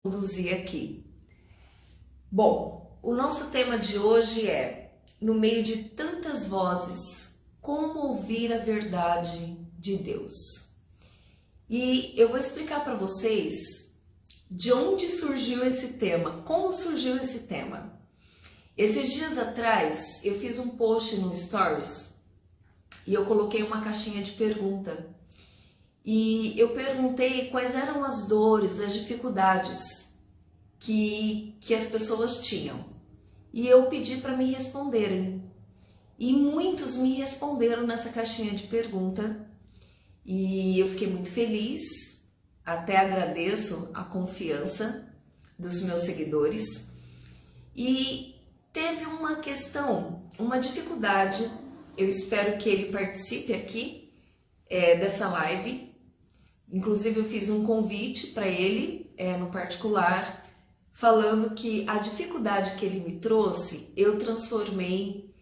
Conduzir aqui. Bom, o nosso tema de hoje é: no meio de tantas vozes, como ouvir a verdade de Deus? E eu vou explicar para vocês de onde surgiu esse tema, como surgiu esse tema. Esses dias atrás eu fiz um post no Stories e eu coloquei uma caixinha de pergunta. E eu perguntei quais eram as dores, as dificuldades que as pessoas tinham. E eu pedi para me responderem. E muitos me responderam nessa caixinha de pergunta. E eu fiquei muito feliz, até agradeço a confiança dos meus seguidores. E teve uma questão, uma dificuldade, eu espero que ele participe aqui dessa live. Inclusive eu fiz um convite para ele no particular, falando que a dificuldade que ele me trouxe, eu transformei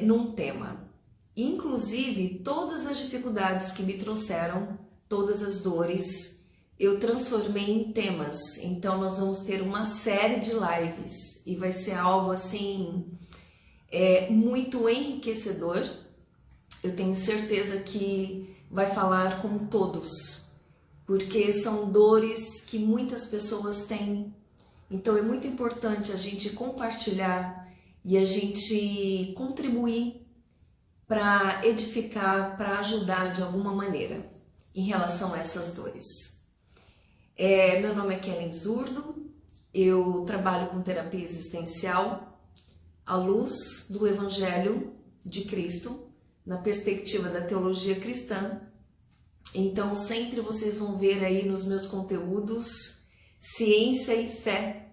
num tema. Inclusive, todas as dificuldades que me trouxeram, todas as dores, eu transformei em temas. Então nós vamos ter uma série de lives e vai ser algo assim muito enriquecedor. Eu tenho certeza que vai falar com todos, porque são dores que muitas pessoas têm. Então é muito importante a gente compartilhar e a gente contribuir para edificar, para ajudar de alguma maneira em relação a essas dores. Meu nome é Kellen Zurdo, eu trabalho com terapia existencial à luz do Evangelho de Cristo, na perspectiva da teologia cristã. Então sempre vocês vão ver aí nos meus conteúdos ciência e fé,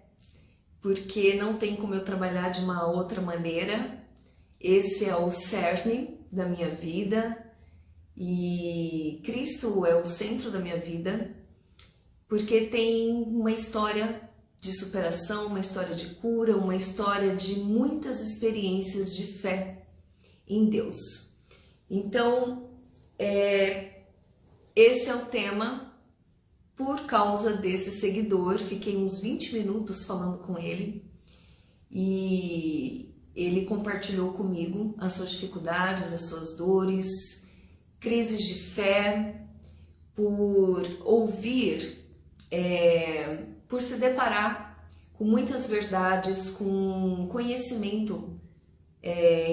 porque não tem como eu trabalhar de uma outra maneira. Esse é o cerne da minha vida e Cristo é o centro da minha vida, porque tem uma história de superação, uma história de cura, uma história de muitas experiências de fé em Deus. Então, esse é o tema por causa desse seguidor. Fiquei uns 20 minutos falando com ele e ele compartilhou comigo as suas dificuldades, as suas dores, crises de fé, por ouvir, por se deparar com muitas verdades, com conhecimento,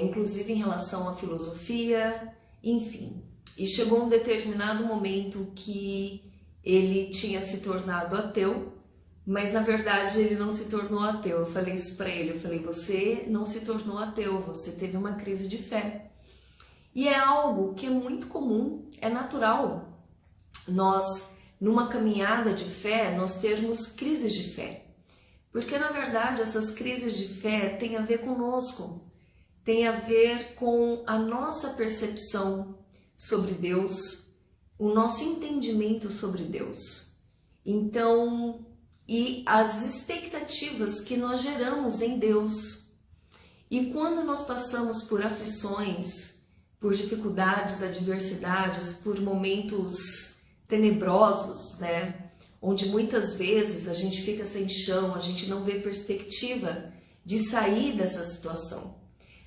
inclusive em relação à filosofia, enfim. E chegou um determinado momento que ele tinha se tornado ateu, mas na verdade ele não se tornou ateu. Eu falei isso para ele, eu falei: você não se tornou ateu, você teve uma crise de fé. E é algo que é muito comum, é natural. Nós, numa caminhada de fé, nós termos crises de fé. Porque na verdade essas crises de fé têm a ver conosco, têm a ver com a nossa percepção sobre Deus, o nosso entendimento sobre Deus. Então, e as expectativas que nós geramos em Deus. E quando nós passamos por aflições, por dificuldades, adversidades, por momentos tenebrosos, né? Onde muitas vezes a gente fica sem chão, a gente não vê perspectiva de sair dessa situação.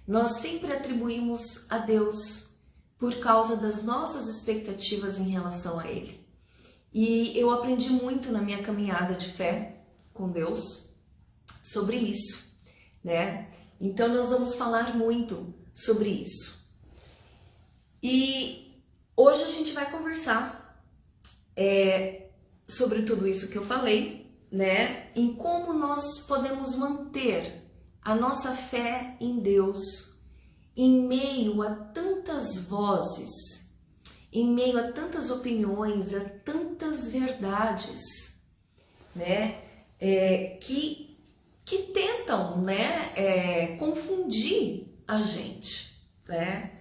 Nós sempre atribuímos a Deus por causa das nossas expectativas em relação a Ele. E eu aprendi muito na minha caminhada de fé com Deus sobre isso, né? Então nós vamos falar muito sobre isso. E hoje a gente vai conversar sobre tudo isso que eu falei, né? Em como nós podemos manter a nossa fé em Deus em meio a tantas vozes, em meio a tantas opiniões, a tantas verdades, né, que tentam, né, confundir a gente, né?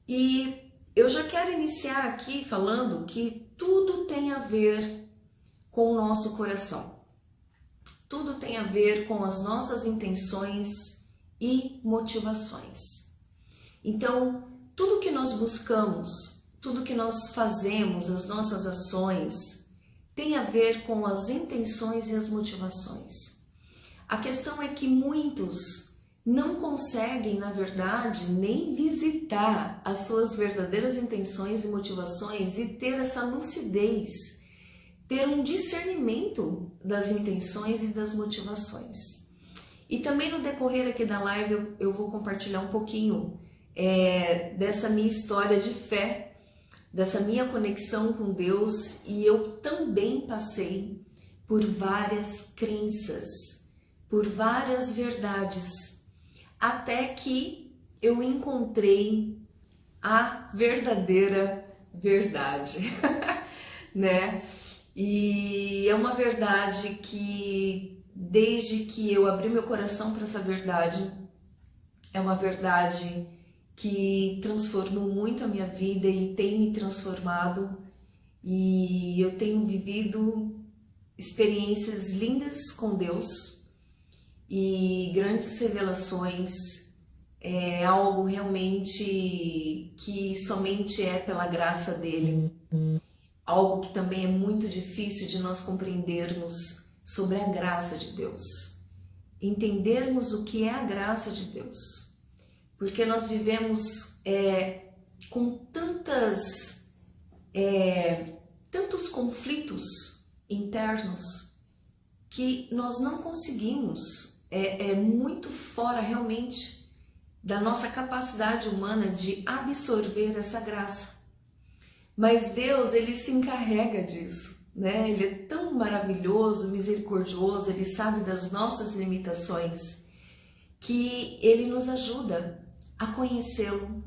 E eu já quero iniciar aqui falando que tudo tem a ver com o nosso coração, tudo tem a ver com as nossas intenções e motivações. Então, tudo que nós buscamos, tudo que nós fazemos, as nossas ações, tem a ver com as intenções e as motivações. A questão é que muitos não conseguem, na verdade, nem visitar as suas verdadeiras intenções e motivações e ter essa lucidez, ter um discernimento das intenções e das motivações. E também no decorrer aqui da live eu vou compartilhar um pouquinho dessa minha história de fé, dessa minha conexão com Deus, e eu também passei por várias crenças, por várias verdades, até que eu encontrei a verdadeira verdade, né? E é uma verdade que, desde que eu abri meu coração para essa verdade, é uma verdade que transformou muito a minha vida e tem me transformado, e eu tenho vivido experiências lindas com Deus e grandes revelações. É algo realmente que somente é pela graça dele, algo que também é muito difícil de nós compreendermos sobre a graça de Deus, entendermos o que é a graça de Deus, porque nós vivemos com tantos conflitos internos que nós não conseguimos, muito fora realmente da nossa capacidade humana de absorver essa graça. Mas Deus, Ele se encarrega disso, né? Ele é tão maravilhoso, misericordioso, Ele sabe das nossas limitações, que Ele nos ajuda a conhecê-lo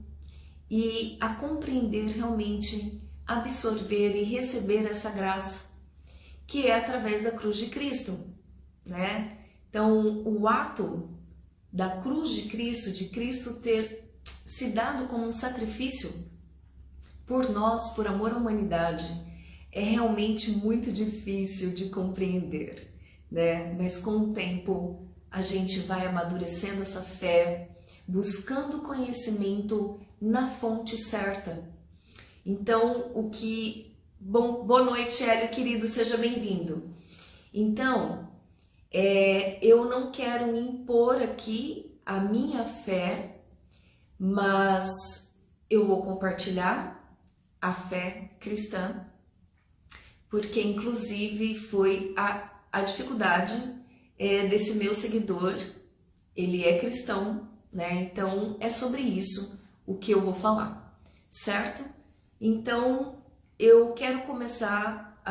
e a compreender realmente, absorver e receber essa graça, que é através da cruz de Cristo, né? Então, o ato da cruz de Cristo ter se dado como um sacrifício por nós, por amor à humanidade, é realmente muito difícil de compreender, né? Mas com o tempo a gente vai amadurecendo essa fé, buscando conhecimento na fonte certa. Então, boa noite, Hélio, querido, seja bem-vindo. Então, eu não quero impor aqui a minha fé, mas eu vou compartilhar a fé cristã, porque inclusive foi a dificuldade desse meu seguidor. Ele é cristão, né? Então é sobre isso o que eu vou falar, certo? Então eu quero começar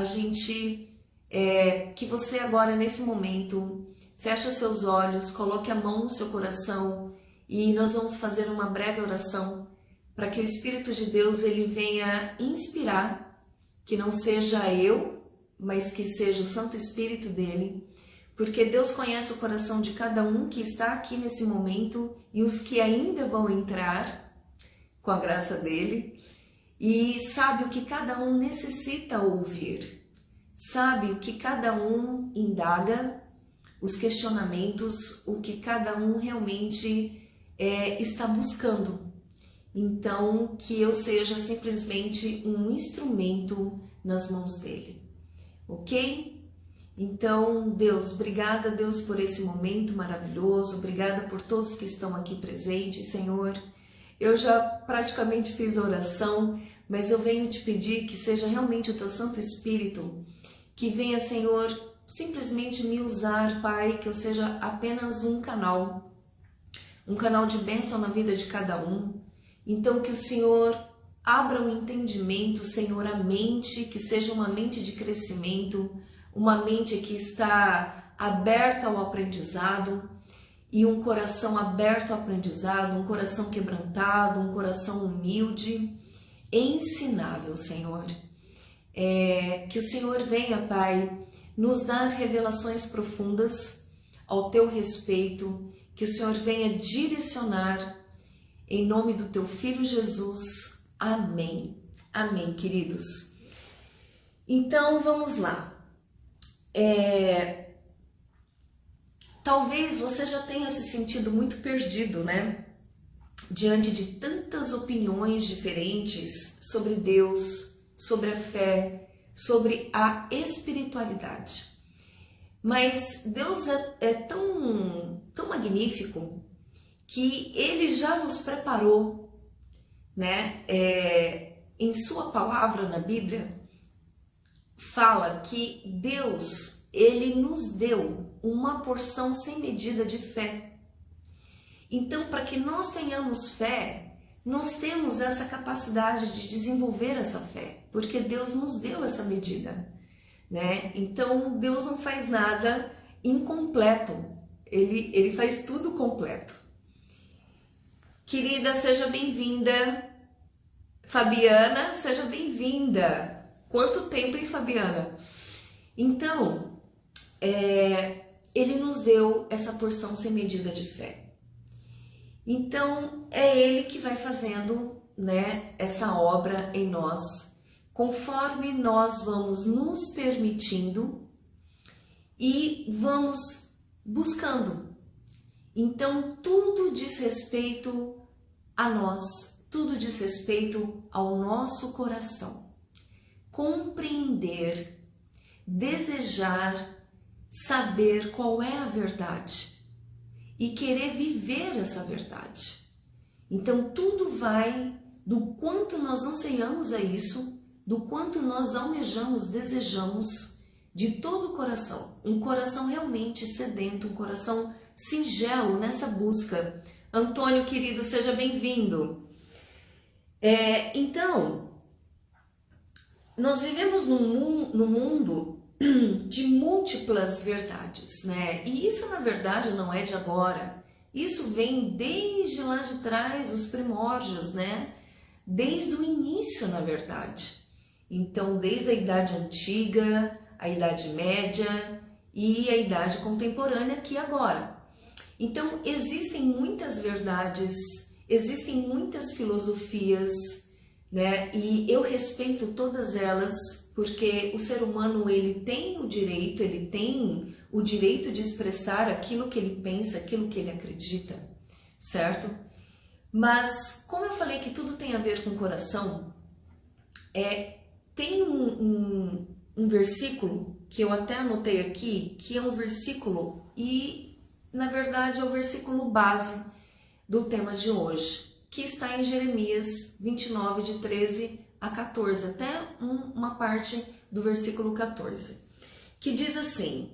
que você agora nesse momento feche os seus olhos, coloque a mão no seu coração e nós vamos fazer uma breve oração para que o Espírito de Deus ele venha inspirar, que não seja eu, mas que seja o Santo Espírito dele, porque Deus conhece o coração de cada um que está aqui nesse momento e os que ainda vão entrar com a graça dele, e sabe o que cada um necessita ouvir, sabe o que cada um indaga, os questionamentos, o que cada um realmente está buscando. Então, que eu seja simplesmente um instrumento nas mãos dele, ok? Então, Deus, obrigada, Deus, por esse momento maravilhoso, obrigada por todos que estão aqui presentes, Senhor. Eu já praticamente fiz a oração, mas eu venho te pedir que seja realmente o teu Santo Espírito, que venha, Senhor, simplesmente me usar, Pai, que eu seja apenas um canal de bênção na vida de cada um. Então, que o Senhor abra o entendimento, Senhor, a mente, que seja uma mente de crescimento, uma mente que está aberta ao aprendizado e um coração aberto ao aprendizado, um coração quebrantado, um coração humilde, ensinável, Senhor. Que o Senhor venha, Pai, nos dar revelações profundas ao teu respeito, que o Senhor venha direcionar em nome do teu Filho Jesus. Amém. Amém, queridos. Então, vamos lá. Talvez você já tenha se sentido muito perdido, né? Diante de tantas opiniões diferentes sobre Deus, sobre a fé, sobre a espiritualidade. Mas Deus é tão magnífico que Ele já nos preparou, né? Em sua palavra na Bíblia, fala que Deus, Ele nos deu uma porção sem medida de fé. Então, para que nós tenhamos fé, nós temos essa capacidade de desenvolver essa fé, porque Deus nos deu essa medida, né? Então, Deus não faz nada incompleto, Ele faz tudo completo. Querida, seja bem-vinda. Fabiana, seja bem-vinda. Quanto tempo, hein, Fabiana? Então, Ele nos deu essa porção sem medida de fé. Então, é Ele que vai fazendo, né, essa obra em nós, conforme nós vamos nos permitindo e vamos buscando. Então, tudo diz respeito a nós, tudo diz respeito ao nosso coração. Compreender, desejar, saber qual é a verdade e querer viver essa verdade. Então, tudo vai do quanto nós anseiamos a isso, do quanto nós almejamos, desejamos de todo o coração. Um coração realmente sedento, um coração singelo nessa busca. Antônio, querido, seja bem-vindo. Então, nós vivemos num mundo de múltiplas verdades, né? E isso, na verdade, não é de agora. Isso vem desde lá de trás, os primórdios, né? Desde o início, na verdade. Então, desde a Idade Antiga, a Idade Média e a Idade Contemporânea aqui agora. Então, existem muitas verdades, existem muitas filosofias, né? E eu respeito todas elas, porque o ser humano, ele tem o direito de expressar aquilo que ele pensa, aquilo que ele acredita, certo? Mas, como eu falei que tudo tem a ver com o coração, tem um versículo que eu até anotei aqui, que é um versículo e, na verdade, é o versículo base do tema de hoje, que está em Jeremias 29, de 13 a 14, até uma parte do versículo 14, que diz assim,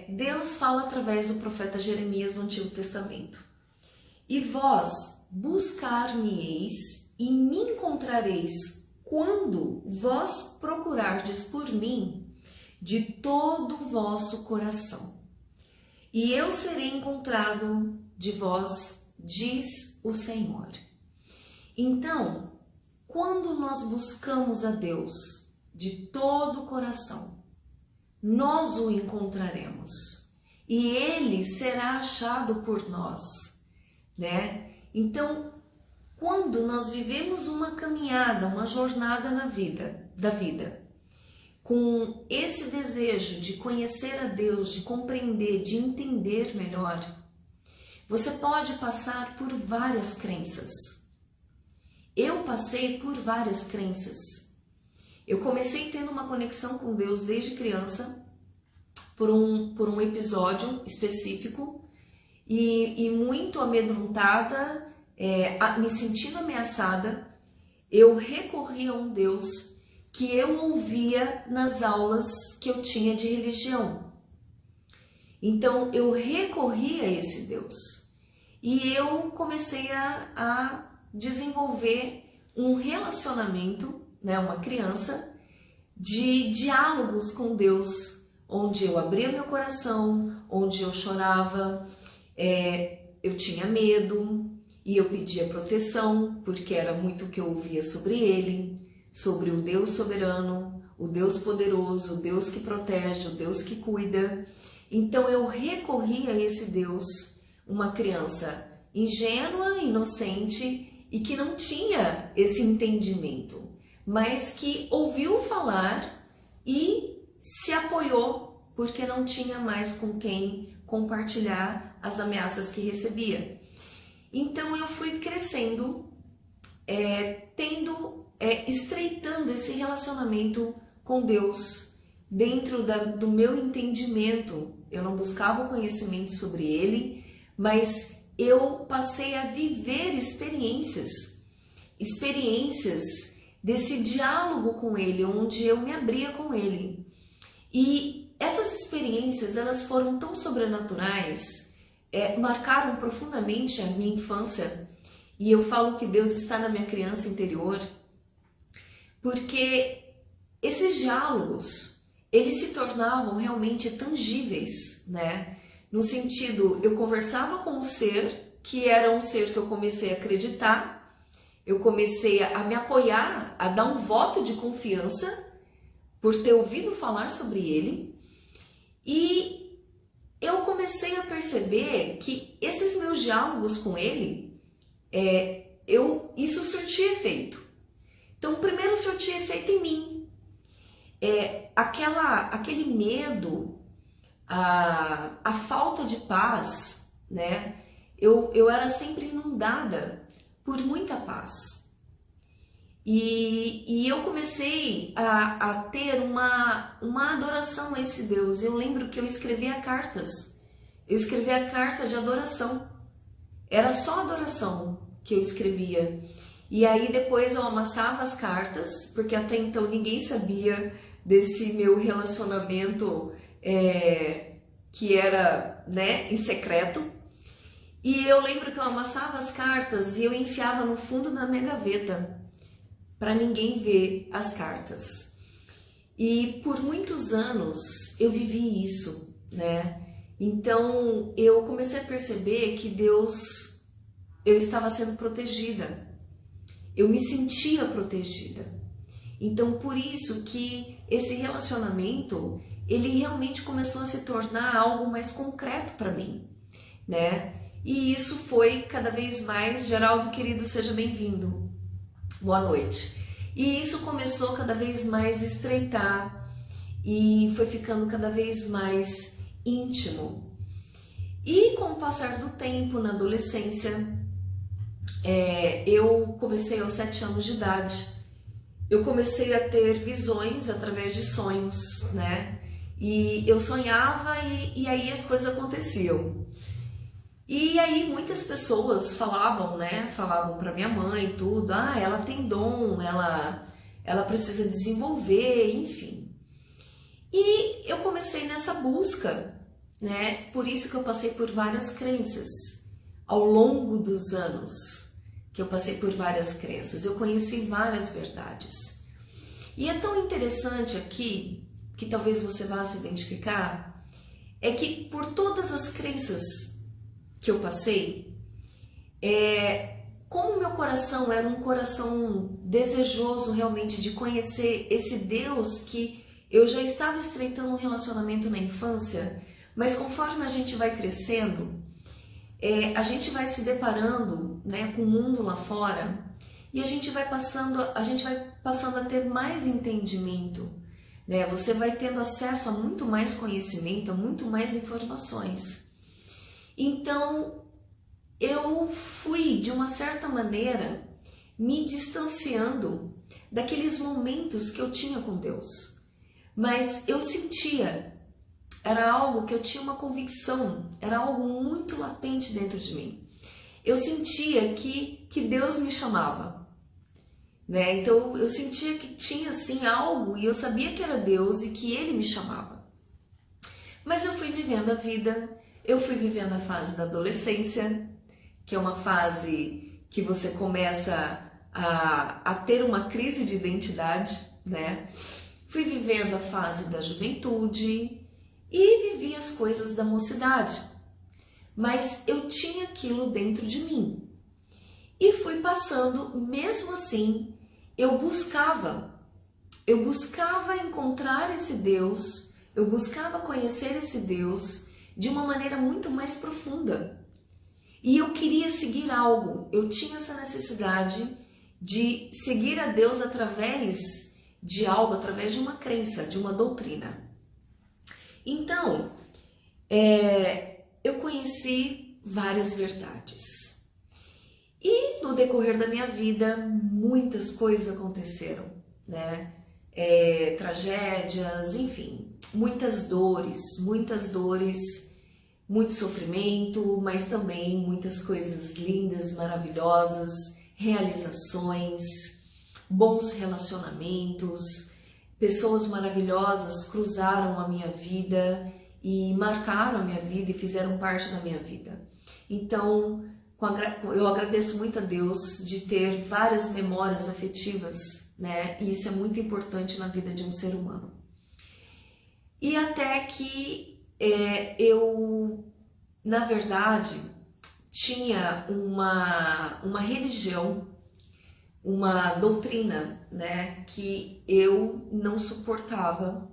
Deus fala através do profeta Jeremias no Antigo Testamento: e vós buscar-me-eis e me encontrareis quando vós procurardes por mim de todo o vosso coração, e eu serei encontrado de vós, diz o Senhor. Então, quando nós buscamos a Deus de todo o coração, nós o encontraremos e Ele será achado por nós, né? Então, quando nós vivemos uma caminhada, uma jornada da vida, com esse desejo de conhecer a Deus, de compreender, de entender melhor, você pode passar por várias crenças. Eu passei por várias crenças. Eu comecei tendo uma conexão com Deus desde criança, por um episódio específico, e muito amedrontada, me sentindo ameaçada, eu recorri a um Deus que eu ouvia nas aulas que eu tinha de religião. Então, eu recorri a esse Deus e eu comecei a desenvolver um relacionamento, né, uma criança, de diálogos com Deus, onde eu abria meu coração, onde eu chorava, eu tinha medo e eu pedia proteção, porque era muito o que eu ouvia sobre Ele, sobre o Deus soberano, o Deus poderoso, o Deus que protege, o Deus que cuida. Então eu recorri a esse Deus, uma criança ingênua, inocente e que não tinha esse entendimento, mas que ouviu falar e se apoiou porque não tinha mais com quem compartilhar as ameaças que recebia. Então eu fui crescendo, tendo estreitando esse relacionamento com Deus dentro do meu entendimento. Eu não buscava o conhecimento sobre Ele, mas eu passei a viver experiências desse diálogo com Ele, onde eu me abria com Ele. E essas experiências, elas foram tão sobrenaturais, marcaram profundamente a minha infância, e eu falo que Deus está na minha criança interior, porque esses diálogos, eles se tornavam realmente tangíveis, né? No sentido, eu conversava com um ser, que era um ser que eu comecei a acreditar, eu comecei a me apoiar, a dar um voto de confiança, por ter ouvido falar sobre ele, e eu comecei a perceber que esses meus diálogos com ele, isso surtia efeito. Então, primeiro surtia efeito em mim. Aquele medo, a falta de paz, né? Eu era sempre inundada por muita paz. E eu comecei a ter uma adoração a esse Deus. Eu lembro que eu escrevia cartas. Eu escrevia carta de adoração. Era só adoração que eu escrevia. E aí depois eu amassava as cartas, porque até então ninguém sabia desse meu relacionamento que era, né, em secreto. E eu lembro que eu amassava as cartas e eu enfiava no fundo da minha gaveta, para ninguém ver as cartas. E por muitos anos eu vivi isso, né? Então eu comecei a perceber que eu estava sendo protegida. Eu me sentia protegida. Então por isso que esse relacionamento, ele realmente começou a se tornar algo mais concreto para mim, né? E isso foi cada vez mais. Geraldo, querido, seja bem-vindo. Boa noite. E isso começou cada vez mais a estreitar e foi ficando cada vez mais íntimo. E com o passar do tempo, na adolescência, eu comecei aos 7 anos de idade, eu comecei a ter visões através de sonhos, né? E eu sonhava e aí as coisas aconteciam. E aí muitas pessoas falavam, né? Falavam para minha mãe tudo, ela tem dom, ela precisa desenvolver, enfim. E eu comecei nessa busca, né? Por isso que eu passei por várias crenças. Ao longo dos anos que eu passei por várias crenças, eu conheci várias verdades. E é tão interessante aqui, que talvez você vá se identificar, é que por todas as crenças que eu passei, como meu coração era um coração desejoso realmente de conhecer esse Deus que eu já estava estreitando um relacionamento na infância, mas conforme a gente vai crescendo, a gente vai se deparando, né, com o mundo lá fora e a gente vai passando a ter mais entendimento, né? Você vai tendo acesso a muito mais conhecimento, a muito mais informações. Então, eu fui, de uma certa maneira, me distanciando daqueles momentos que eu tinha com Deus. Mas eu sentia, era algo que eu tinha uma convicção, era algo muito latente dentro de mim. Eu sentia que Deus me chamava, né? Então, eu sentia que tinha, assim, algo, e eu sabia que era Deus e que Ele me chamava. Mas eu fui vivendo a vida. Eu fui vivendo a fase da adolescência, que é uma fase que você começa a ter uma crise de identidade, né? Fui vivendo a fase da juventude e vivi as coisas da mocidade. Mas eu tinha aquilo dentro de mim. E fui passando, mesmo assim, eu buscava encontrar esse Deus, eu buscava conhecer esse Deus de uma maneira muito mais profunda. E eu queria seguir algo, eu tinha essa necessidade de seguir a Deus através de algo, através de uma crença, de uma doutrina. Então, eu conheci várias verdades. E no decorrer da minha vida, muitas coisas aconteceram, né? Tragédias, enfim, muitas dores, muito sofrimento, mas também muitas coisas lindas, maravilhosas, realizações, bons relacionamentos, pessoas maravilhosas cruzaram a minha vida e marcaram a minha vida e fizeram parte da minha vida. Então, eu agradeço muito a Deus de ter várias memórias afetivas, né? E isso é muito importante na vida de um ser humano. E até que eu, na verdade, tinha uma religião, uma doutrina, né, que eu não suportava.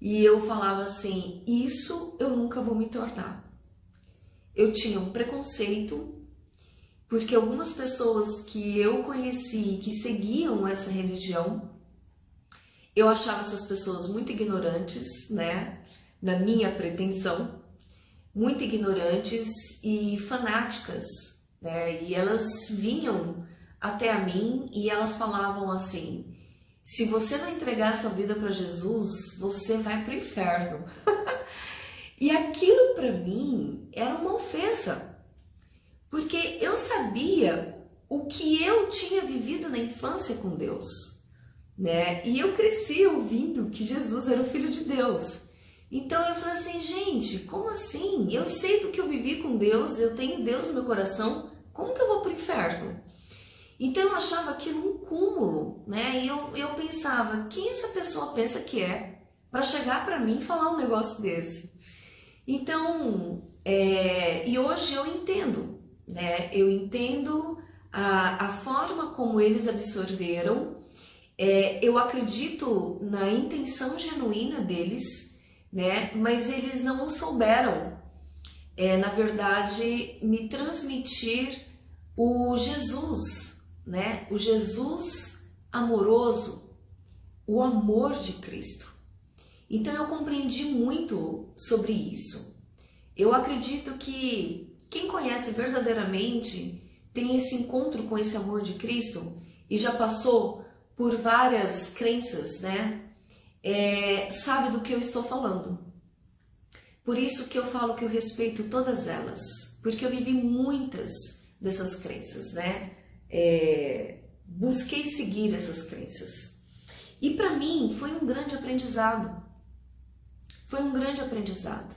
E eu falava assim, isso eu nunca vou me tornar. Eu tinha um preconceito, porque algumas pessoas que eu conheci, que seguiam essa religião, eu achava essas pessoas muito ignorantes, né, na minha pretensão, muito ignorantes e fanáticas, né, e elas vinham até a mim e elas falavam assim, se você não entregar sua vida para Jesus, você vai para o inferno. E aquilo para mim era uma ofensa, porque eu sabia o que eu tinha vivido na infância com Deus, né? E eu cresci ouvindo que Jesus era o Filho de Deus. Então eu falei assim, gente, como assim? Eu sei do que eu vivi com Deus, eu tenho Deus no meu coração, como que eu vou para o inferno? Então eu achava aquilo um cúmulo, né? E eu pensava, quem essa pessoa pensa que é para chegar para mim e falar um negócio desse? Então, e hoje eu entendo, né? Eu entendo a forma como eles absorveram, eu acredito na intenção genuína deles, né? Mas eles não souberam, na verdade, me transmitir o Jesus, né? O Jesus amoroso, o amor de Cristo. Então eu compreendi muito sobre isso. Eu acredito que quem conhece verdadeiramente tem esse encontro com esse amor de Cristo e já passou por várias crenças, né? Sabe do que eu estou falando. Por isso que eu falo que eu respeito todas elas, porque eu vivi muitas dessas crenças, né? Busquei seguir essas crenças. E para mim foi um grande aprendizado. Foi um grande aprendizado.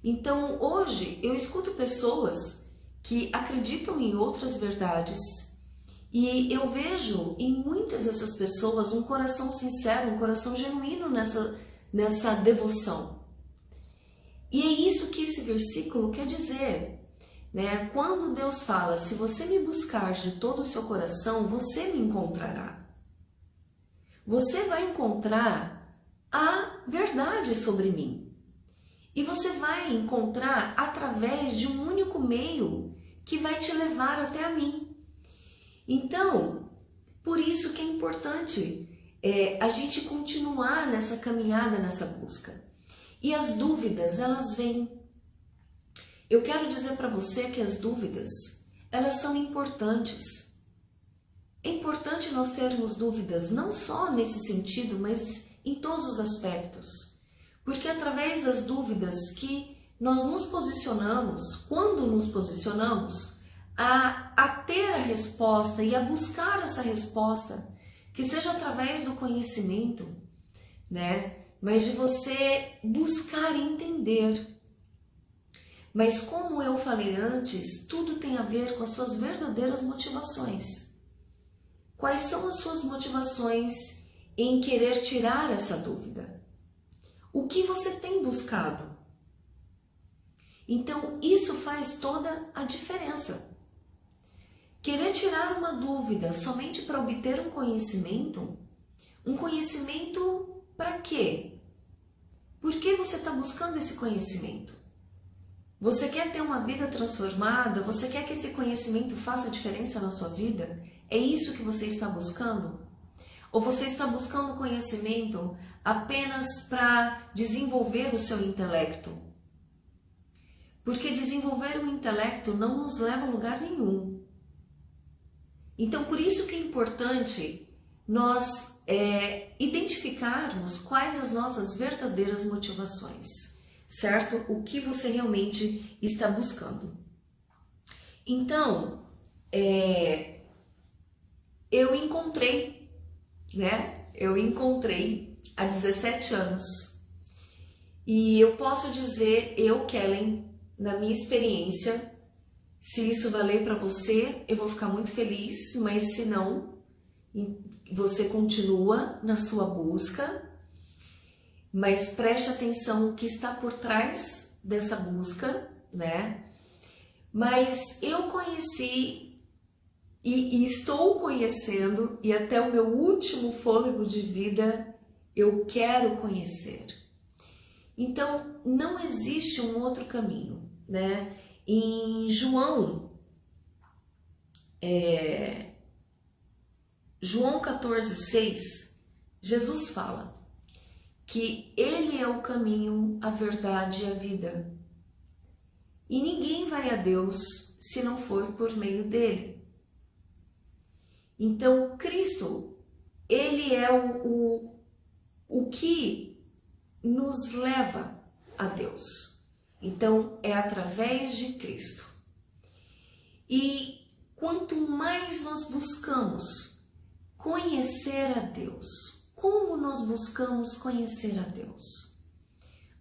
Então hoje eu escuto pessoas que acreditam em outras verdades e eu vejo em muitas dessas pessoas um coração sincero, um coração genuíno nessa devoção. E é isso que esse versículo quer dizer, né? Quando Deus fala, se você me buscar de todo o seu coração, você me encontrará. Você vai encontrar a verdade sobre mim. E você vai encontrar através de um único meio que vai te levar até a mim. Então, por isso que é importante a gente continuar nessa caminhada, nessa busca. E as dúvidas, elas vêm. Eu quero dizer para você que as dúvidas, elas são importantes. É importante nós termos dúvidas, não só nesse sentido, mas em todos os aspectos. Porque é através das dúvidas que nós nos posicionamos, quando nos posicionamos, a ter a resposta e a buscar essa resposta, que seja através do conhecimento, né? Mas de você buscar entender. Mas como eu falei antes, tudo tem a ver com as suas verdadeiras motivações. Quais são as suas motivações em querer tirar essa dúvida? O que você tem buscado? Então, isso faz toda a diferença. Querer tirar uma dúvida somente para obter um conhecimento para quê? Por que você está buscando esse conhecimento? Você quer ter uma vida transformada? Você quer que esse conhecimento faça diferença na sua vida? É isso que você está buscando? Ou você está buscando conhecimento apenas para desenvolver o seu intelecto? Porque desenvolver o intelecto não nos leva a lugar nenhum. Então, por isso que é importante nós identificarmos quais as nossas verdadeiras motivações, certo? O que você realmente está buscando. Então, eu encontrei, né? Eu encontrei há 17 anos. E eu posso dizer, Kellen, na minha experiência, se isso valer para você, eu vou ficar muito feliz, mas se não, você continua na sua busca, mas preste atenção no que está por trás dessa busca, né? Mas eu conheci e estou conhecendo, e até o meu último fôlego de vida eu quero conhecer. Então, não existe um outro caminho, né? Em João 14,6, Jesus fala que Ele é o caminho, a verdade e a vida. E ninguém vai a Deus se não for por meio dele. Então, Cristo, Ele é o que nos leva a Deus. Então, é através de Cristo. E quanto mais nós buscamos conhecer a Deus, como nós buscamos conhecer a Deus?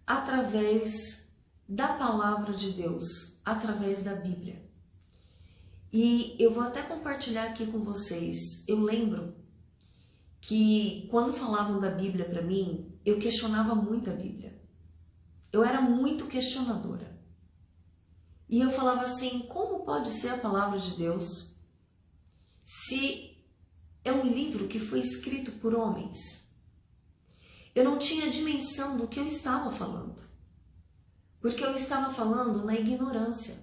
Através da palavra de Deus, através da Bíblia. E eu vou até compartilhar aqui com vocês. Eu lembro que quando falavam da Bíblia para mim, eu questionava muito a Bíblia. Eu era muito questionadora. E eu falava assim, como pode ser a palavra de Deus se é um livro que foi escrito por homens? Eu não tinha dimensão do que eu estava falando, porque eu estava falando na ignorância.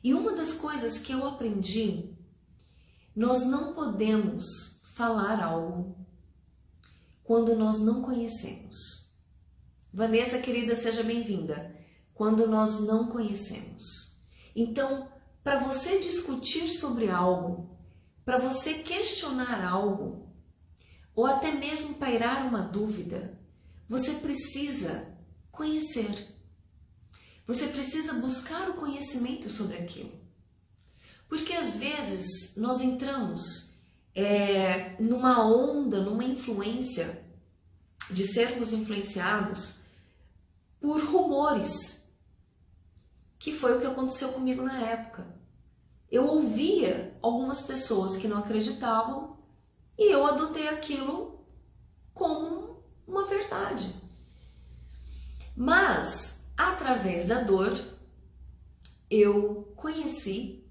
E uma das coisas que eu aprendi, nós não podemos falar algo quando nós não conhecemos. Vanessa, querida, seja bem-vinda. Quando nós não conhecemos. Então, para você discutir sobre algo, para você questionar algo, ou até mesmo pairar uma dúvida, você precisa conhecer. Você precisa buscar o conhecimento sobre aquilo. Porque às vezes nós entramos numa onda, numa influência de sermos influenciados por rumores, que foi o que aconteceu comigo na época. Eu ouvia algumas pessoas que não acreditavam e eu adotei aquilo como uma verdade. Mas, através da dor, eu conheci,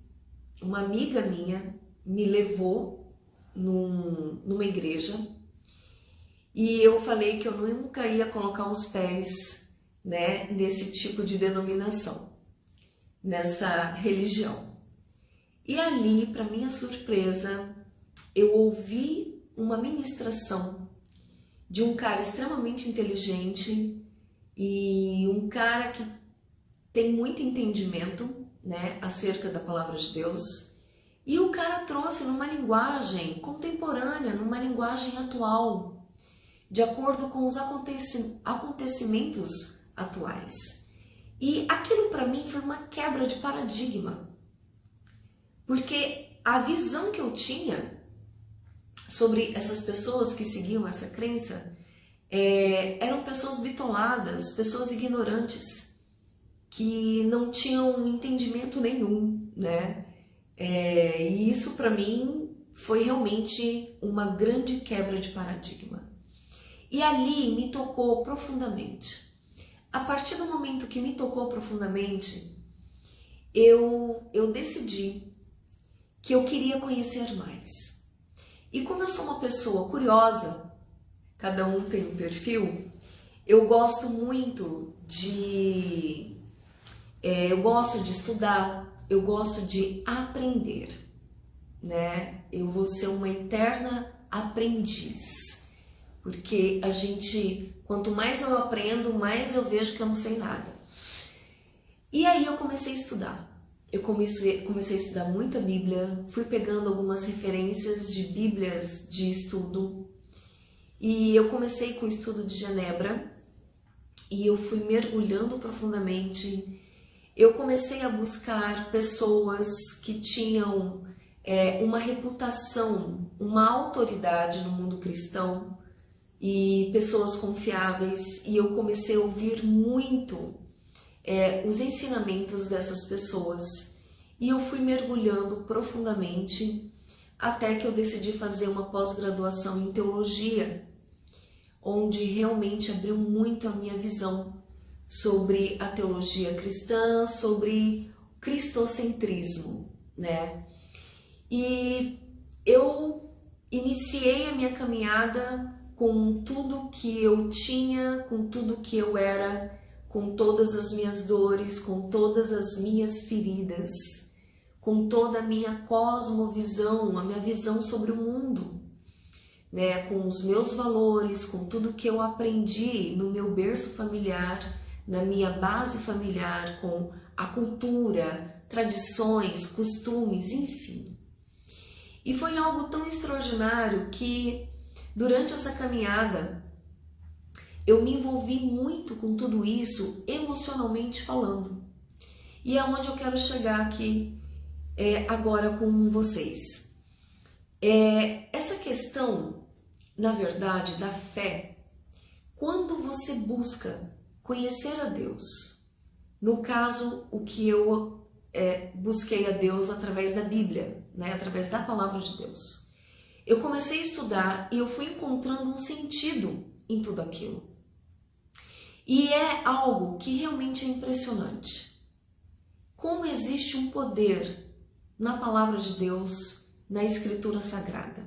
uma amiga minha me levou numa igreja e eu falei que eu nunca ia colocar os pés, né, nesse tipo de denominação, nessa religião. E ali, para minha surpresa, eu ouvi uma ministração de um cara extremamente inteligente e um cara que tem muito entendimento, né, acerca da palavra de Deus. E o cara trouxe numa linguagem contemporânea, numa linguagem atual, de acordo com os acontecimentos atuais. E aquilo para mim foi uma quebra de paradigma, porque a visão que eu tinha sobre essas pessoas que seguiam essa crença eram pessoas bitoladas, pessoas ignorantes, que não tinham entendimento nenhum, né? E isso para mim foi realmente uma grande quebra de paradigma. E ali me tocou profundamente. A partir do momento que me tocou profundamente, eu decidi que eu queria conhecer mais. E como eu sou uma pessoa curiosa, cada um tem um perfil, eu gosto muito eu gosto de estudar, eu gosto de aprender, né? Eu vou ser uma eterna aprendiz, porque quanto mais eu aprendo, mais eu vejo que eu não sei nada. E aí eu comecei a estudar. eu comecei a estudar muita Bíblia, fui pegando algumas referências de Bíblias de estudo, e eu comecei com o estudo de Genebra, e eu fui mergulhando profundamente. Eu comecei a buscar pessoas que tinham uma reputação, uma autoridade no mundo cristão, e pessoas confiáveis, e eu comecei a ouvir muito os ensinamentos dessas pessoas, e eu fui mergulhando profundamente até que eu decidi fazer uma pós-graduação em teologia, onde realmente abriu muito a minha visão sobre a teologia cristã, sobre cristocentrismo, né? E eu iniciei a minha caminhada com tudo que eu tinha, com tudo que eu era, com todas as minhas dores, com todas as minhas feridas, com toda a minha cosmovisão, a minha visão sobre o mundo, né? Com os meus valores, com tudo que eu aprendi no meu berço familiar, na minha base familiar, com a cultura, tradições, costumes, enfim. E foi algo tão extraordinário que durante essa caminhada eu me envolvi muito com tudo isso, emocionalmente falando. E é onde eu quero chegar aqui agora com vocês. Essa questão, na verdade, da fé, quando você busca conhecer a Deus, no caso, o que eu busquei a Deus através da Bíblia, né, através da Palavra de Deus, eu comecei a estudar e eu fui encontrando um sentido em tudo aquilo. E é algo que realmente é impressionante. Como existe um poder na Palavra de Deus, na Escritura Sagrada.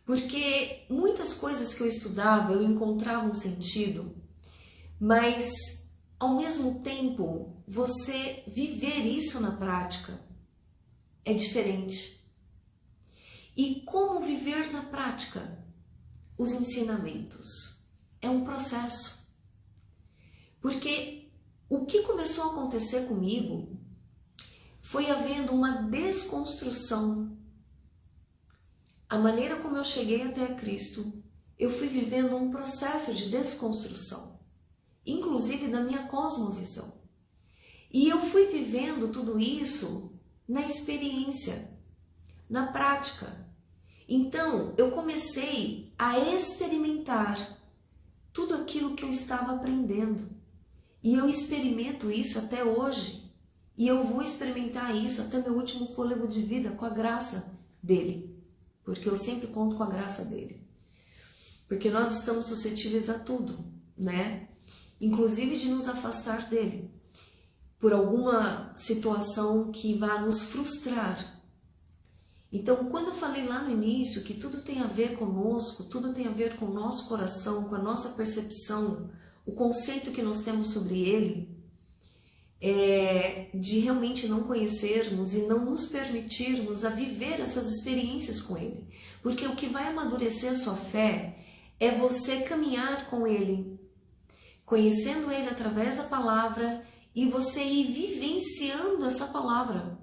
Porque muitas coisas que eu estudava, eu encontrava um sentido, mas ao mesmo tempo, você viver isso na prática é diferente. E como viver na prática os ensinamentos? É um processo. Porque o que começou a acontecer comigo foi havendo uma desconstrução. A maneira como eu cheguei até a Cristo, eu fui vivendo um processo de desconstrução, inclusive da minha cosmovisão. E eu fui vivendo tudo isso na experiência, na prática. Então, eu comecei a experimentar tudo aquilo que eu estava aprendendo. E eu experimento isso até hoje. E eu vou experimentar isso até meu último fôlego de vida com a graça dele. Porque eu sempre conto com a graça dele. Porque nós estamos suscetíveis a tudo, né? Inclusive de nos afastar dele. Por alguma situação que vá nos frustrar. Então, quando eu falei lá no início que tudo tem a ver conosco, tudo tem a ver com o nosso coração, com a nossa percepção, o conceito que nós temos sobre ele, de realmente não conhecermos e não nos permitirmos a viver essas experiências com ele. Porque o que vai amadurecer a sua fé é você caminhar com ele, conhecendo ele através da palavra e você ir vivenciando essa palavra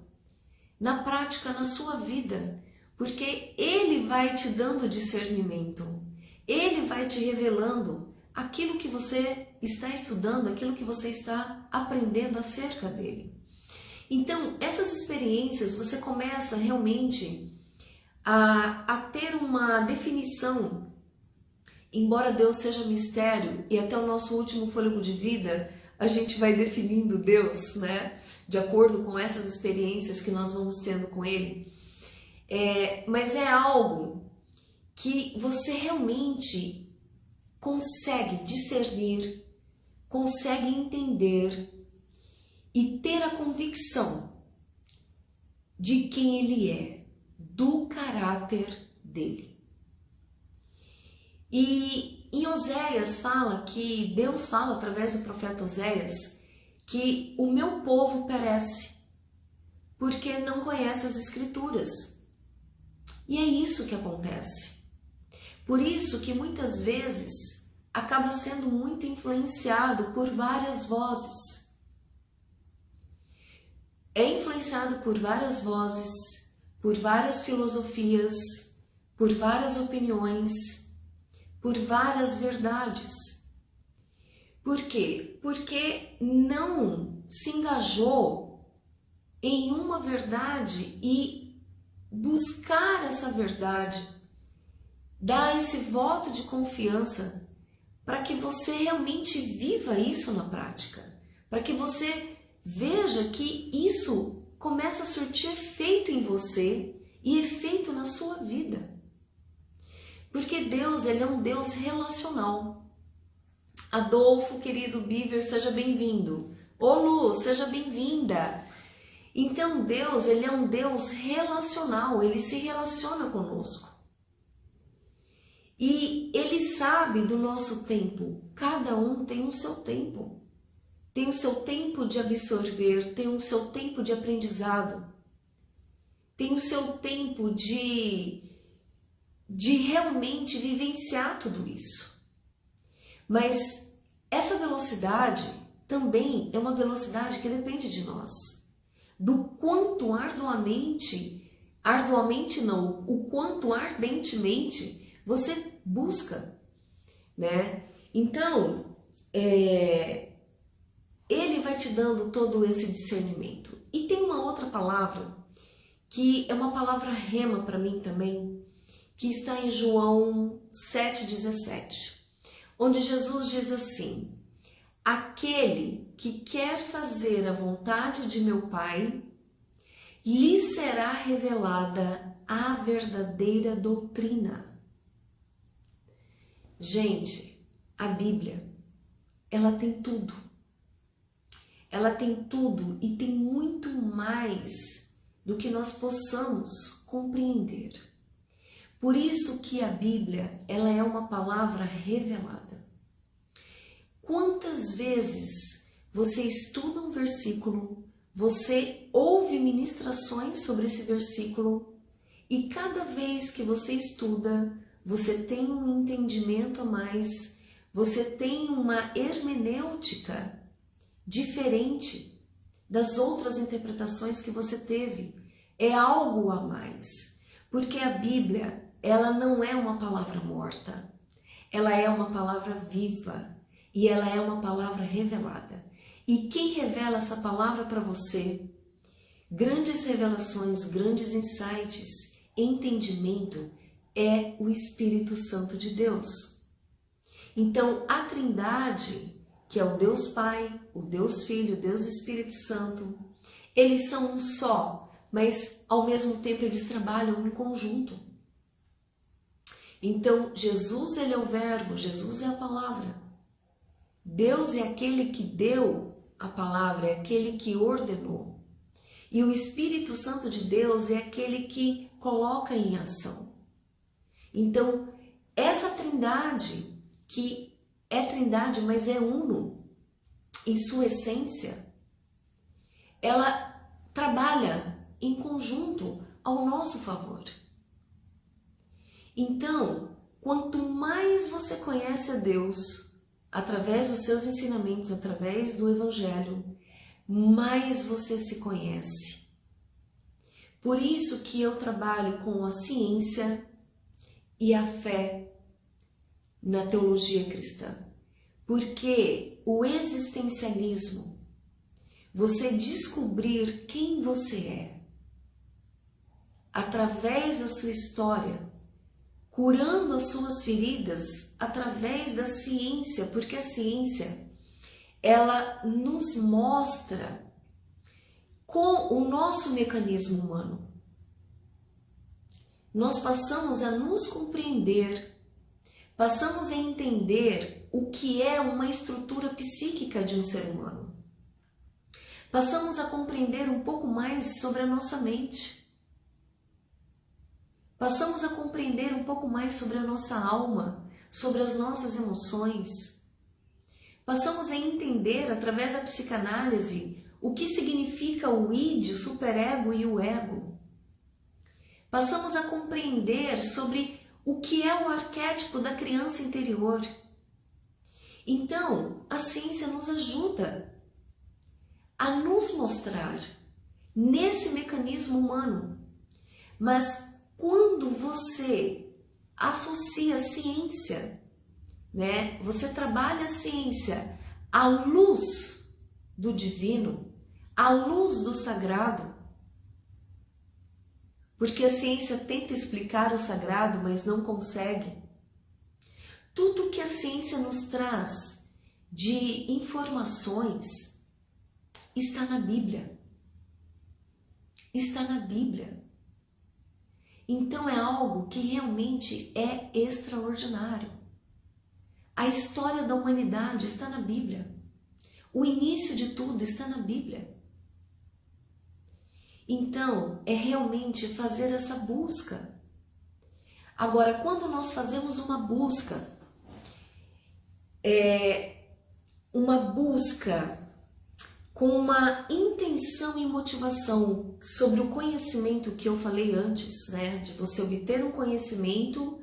na prática, na sua vida, porque ele vai te dando discernimento, ele vai te revelando aquilo que você está estudando, aquilo que você está aprendendo acerca dele. Então, essas experiências você começa realmente a ter uma definição, embora Deus seja mistério e até o nosso último fôlego de vida a gente vai definindo Deus, né? De acordo com essas experiências que nós vamos tendo com Ele. Mas é algo que você realmente consegue discernir, consegue entender e ter a convicção de quem Ele é, do caráter dele. E em Oséias fala que Deus fala através do profeta Oséias que o meu povo perece porque não conhece as Escrituras. E é isso que acontece. Por isso que muitas vezes acaba sendo muito influenciado por várias vozes. é influenciado por várias vozes, por várias filosofias, por várias opiniões, por várias verdades. Por quê? Porque não se engajou em uma verdade e buscar essa verdade, dar esse voto de confiança para que você realmente viva isso na prática, para que você veja que isso começa a surtir efeito em você e efeito na sua vida. Porque Deus, Ele é um Deus relacional. Adolfo, querido Beaver, seja bem-vindo. Ô Lu, seja bem-vinda. Então Deus, Ele é um Deus relacional, Ele se relaciona conosco. E Ele sabe do nosso tempo, cada um tem o seu tempo. Tem o seu tempo de absorver, tem o seu tempo de aprendizado, tem o seu tempo de realmente vivenciar tudo isso. Mas essa velocidade também é uma velocidade que depende de nós. Do quanto o quanto ardentemente você busca, né? Então, Ele vai te dando todo esse discernimento. E tem uma outra palavra, que é uma palavra rema para mim também, que está em João 7,17, onde Jesus diz assim: aquele que quer fazer a vontade de meu Pai, lhe será revelada a verdadeira doutrina. Gente, a Bíblia, ela tem tudo. Ela tem tudo e tem muito mais do que nós possamos compreender. Por isso que a Bíblia, ela é uma palavra revelada. Quantas vezes você estuda um versículo, você ouve ministrações sobre esse versículo e cada vez que você estuda, você tem um entendimento a mais, você tem uma hermenêutica diferente das outras interpretações que você teve. É algo a mais, porque a Bíblia, ela não é uma palavra morta, ela é uma palavra viva e ela é uma palavra revelada. E quem revela essa palavra para você, grandes revelações, grandes insights, entendimento, é o Espírito Santo de Deus. Então, a Trindade, que é o Deus Pai, o Deus Filho, o Deus Espírito Santo, eles são um só, mas ao mesmo tempo eles trabalham em conjunto. Então, Jesus, ele é o Verbo, Jesus é a palavra. Deus é aquele que deu a palavra, é aquele que ordenou. E o Espírito Santo de Deus é aquele que coloca em ação. Então, essa Trindade, que é Trindade, mas é uno em sua essência, ela trabalha em conjunto ao nosso favor. Então, quanto mais você conhece a Deus, através dos seus ensinamentos, através do Evangelho, mais você se conhece. Por isso que eu trabalho com a ciência e a fé na teologia cristã. Porque o existencialismo, você descobrir quem você é, através da sua história, curando as suas feridas através da ciência, porque a ciência, ela nos mostra com o nosso mecanismo humano. Nós passamos a nos compreender, passamos a entender o que é uma estrutura psíquica de um ser humano. Passamos a compreender um pouco mais sobre a nossa mente. Passamos a compreender um pouco mais sobre a nossa alma, sobre as nossas emoções. Passamos a entender, através da psicanálise, o que significa o id, o superego e o ego. Passamos a compreender sobre o que é o arquétipo da criança interior. Então, a ciência nos ajuda a nos mostrar nesse mecanismo humano. Mas quando você associa a ciência, né? Você trabalha a ciência à luz do divino, à luz do sagrado, porque a ciência tenta explicar o sagrado, mas não consegue. Tudo que a ciência nos traz de informações está na Bíblia. Está na Bíblia. Então é algo que realmente é extraordinário. A história da humanidade está na Bíblia. O início de tudo está na Bíblia. Então, é realmente fazer essa busca. Agora, quando nós fazemos uma busca com uma intenção e motivação sobre o conhecimento que eu falei antes, né? De você obter um conhecimento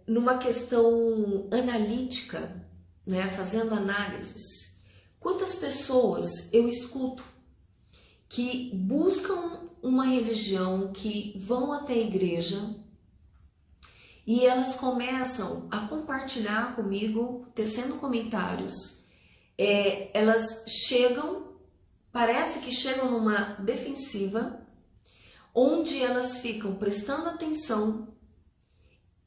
numa questão analítica, né? Fazendo análises. Quantas pessoas eu escuto que buscam uma religião, que vão até a igreja e elas começam a compartilhar comigo, tecendo comentários. Elas chegam, parece que chegam numa defensiva, onde elas ficam prestando atenção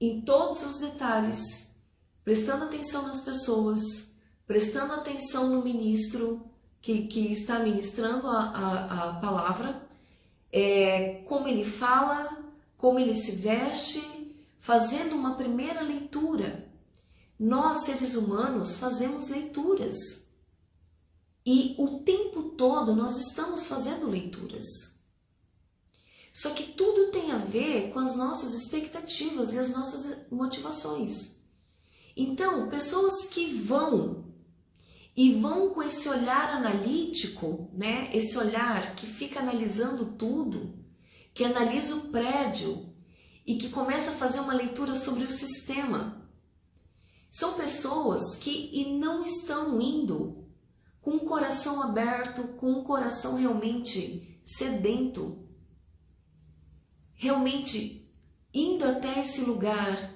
em todos os detalhes, prestando atenção nas pessoas, prestando atenção no ministro que está ministrando a palavra, como ele fala, como ele se veste, fazendo uma primeira leitura. Nós, seres humanos, fazemos leituras. E o tempo todo nós estamos fazendo leituras. Só que tudo tem a ver com as nossas expectativas e as nossas motivações. Então, pessoas que vão com esse olhar analítico, né? Esse olhar que fica analisando tudo, que analisa o prédio e que começa a fazer uma leitura sobre o sistema. São pessoas que não estão indo com o coração aberto, com o coração realmente sedento, realmente indo até esse lugar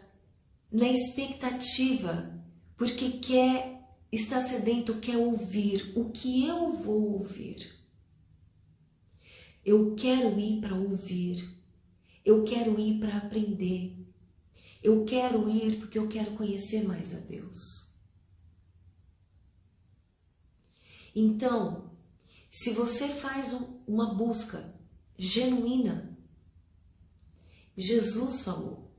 na expectativa, porque está sedento, quer ouvir. O que eu vou ouvir? Eu quero ir para ouvir. Eu quero ir para aprender. Eu quero ir porque eu quero conhecer mais a Deus. Então, se você faz uma busca genuína, Jesus falou,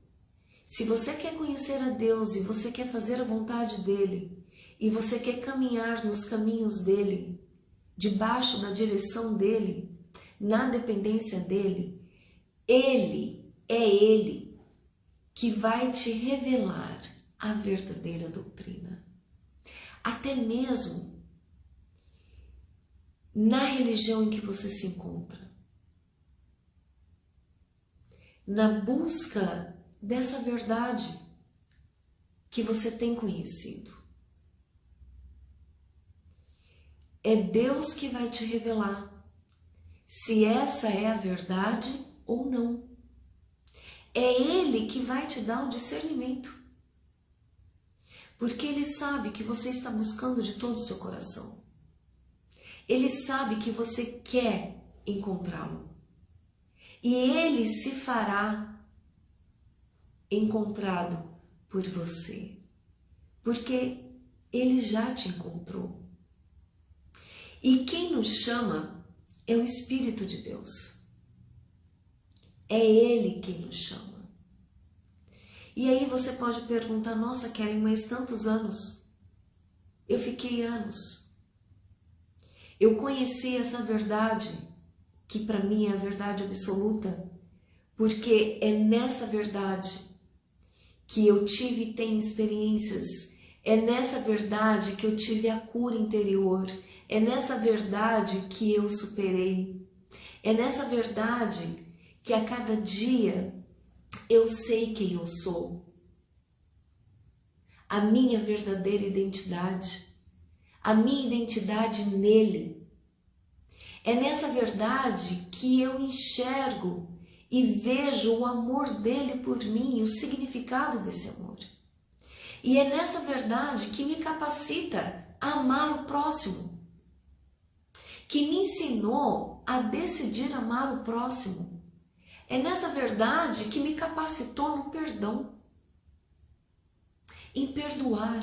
se você quer conhecer a Deus e você quer fazer a vontade dEle, e você quer caminhar nos caminhos dEle, debaixo da direção dEle, na dependência dEle, Ele que vai te revelar a verdadeira doutrina. Até mesmo na religião em que você se encontra. Na busca dessa verdade que você tem conhecido. É Deus que vai te revelar se essa é a verdade ou não. É Ele que vai te dar o discernimento. Porque Ele sabe que você está buscando de todo o seu coração. Ele sabe que você quer encontrá-lo. E Ele se fará encontrado por você. Porque Ele já te encontrou. E quem nos chama é o Espírito de Deus. É Ele quem nos chama. E aí você pode perguntar, nossa Kellen, mas tantos anos. Eu fiquei anos. Eu conheci essa verdade, que para mim é a verdade absoluta, porque é nessa verdade que eu tive e tenho experiências. É nessa verdade que eu tive a cura interior. É nessa verdade que eu superei. É nessa verdade que a cada dia eu sei quem eu sou. A minha verdadeira identidade. A minha identidade nele. É nessa verdade que eu enxergo e vejo o amor dele por mim, o significado desse amor. E é nessa verdade que me capacita a amar o próximo, que me ensinou a decidir amar o próximo. É nessa verdade que me capacitou no perdão, em perdoar.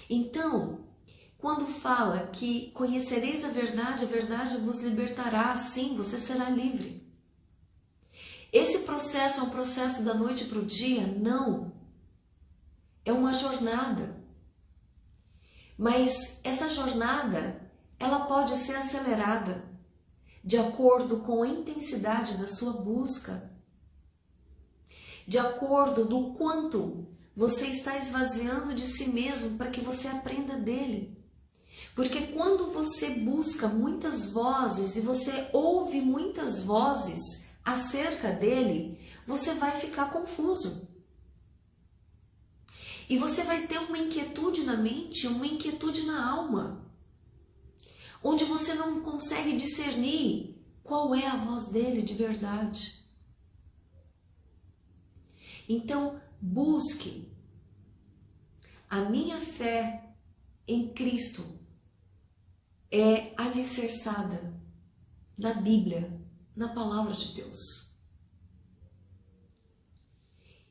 Então, quando fala que conhecereis a verdade vos libertará, sim, você será livre. Esse processo é um processo da noite para o dia? Não. É uma jornada. Mas essa jornada, ela pode ser acelerada de acordo com a intensidade da sua busca, de acordo do quanto você está esvaziando de si mesmo para que você aprenda dele. Porque quando você busca muitas vozes e você ouve muitas vozes acerca dele, você vai ficar confuso. E você vai ter uma inquietude na mente, uma inquietude na alma, onde você não consegue discernir qual é a voz dele de verdade. Então, busque. A minha fé em Cristo é alicerçada na Bíblia, na Palavra de Deus.